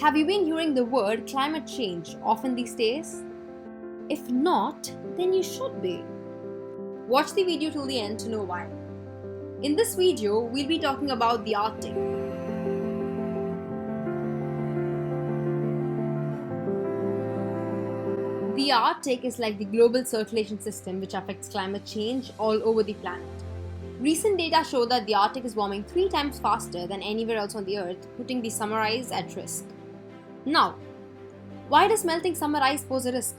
Have you been hearing the word climate change often these days? If not, then you should be. Watch the video till the end to know why. In this video, we'll be talking about the Arctic. The Arctic is like the global circulation system which affects climate change all over the planet. Recent data show that the Arctic is warming 3 times faster than anywhere else on the Earth, putting the summer ice at risk. Now, why does melting summer ice pose a risk?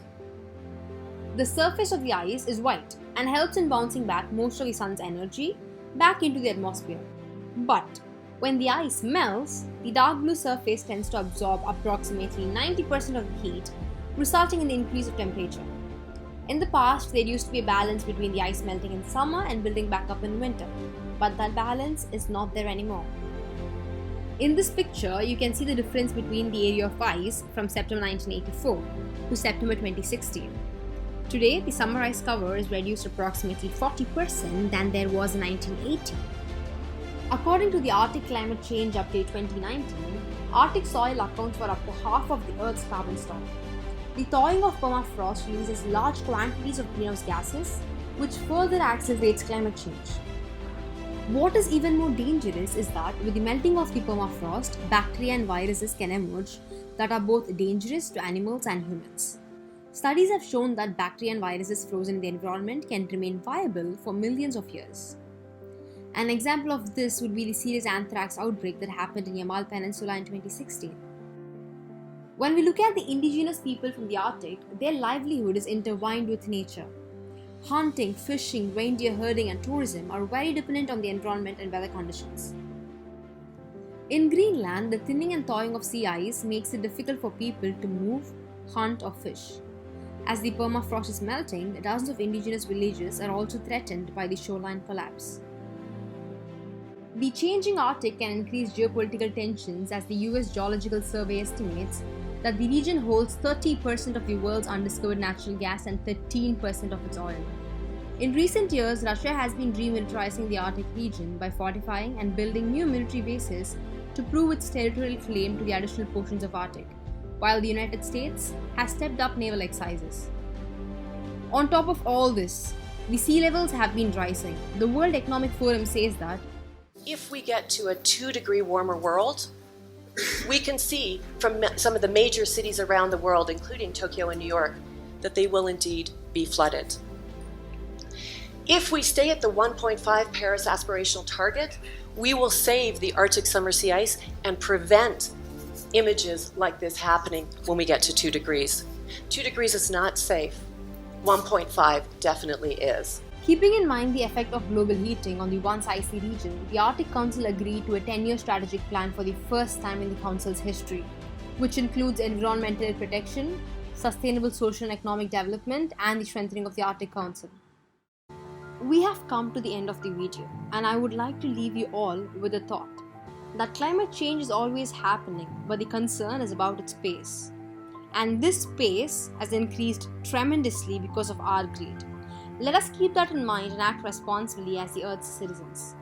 The surface of the ice is white and helps in bouncing back most of the sun's energy back into the atmosphere. But when the ice melts, the dark blue surface tends to absorb approximately 90% of the heat, resulting in the increase of temperature. In the past, there used to be a balance between the ice melting in summer and building back up in winter, but that balance is not there anymore. In this picture, you can see the difference between the area of ice from September 1984 to September 2016. Today, the summer ice cover is reduced approximately 40% than there was in 1980. According to the Arctic Climate Change Update 2019, Arctic soil accounts for up to half of the Earth's carbon stock. The thawing of permafrost releases large quantities of greenhouse gases, which further accelerates climate change. What is even more dangerous is that with the melting of the permafrost, bacteria and viruses can emerge that are both dangerous to animals and humans. Studies have shown that bacteria and viruses frozen in the environment can remain viable for millions of years. An example of this would be the serious anthrax outbreak that happened in Yamal Peninsula in 2016. When we look at the indigenous people from the Arctic, their livelihood is intertwined with nature. Hunting, fishing, reindeer herding, and tourism are very dependent on the environment and weather conditions. In Greenland, the thinning and thawing of sea ice makes it difficult for people to move, hunt, or fish. As the permafrost is melting, dozens of indigenous villages are also threatened by the shoreline collapse. The changing Arctic can increase geopolitical tensions as the US Geological Survey estimates that the region holds 30% of the world's undiscovered natural gas and 13% of its oil. In recent years, Russia has been remilitarizing the Arctic region by fortifying and building new military bases to prove its territorial claim to the additional portions of Arctic, while the United States has stepped up naval exercises. On top of all this, the sea levels have been rising. The World Economic Forum says that if we get to a 2-degree warmer world, we can see from some of the major cities around the world, including Tokyo and New York, that they will indeed be flooded. If we stay at the 1.5 Paris aspirational target, we will save the Arctic summer sea ice and prevent images like this happening when we get to 2 degrees. 2 degrees is not safe. 1.5 definitely is. Keeping in mind the effect of global heating on the once icy region, the Arctic Council agreed to a 10-year strategic plan for the first time in the Council's history, which includes environmental protection, sustainable social and economic development, and the strengthening of the Arctic Council. We have come to the end of the video, and I would like to leave you all with a thought that climate change is always happening, but the concern is about its pace. And this pace has increased tremendously because of our greed. Let us keep that in mind and act responsibly as the Earth's citizens.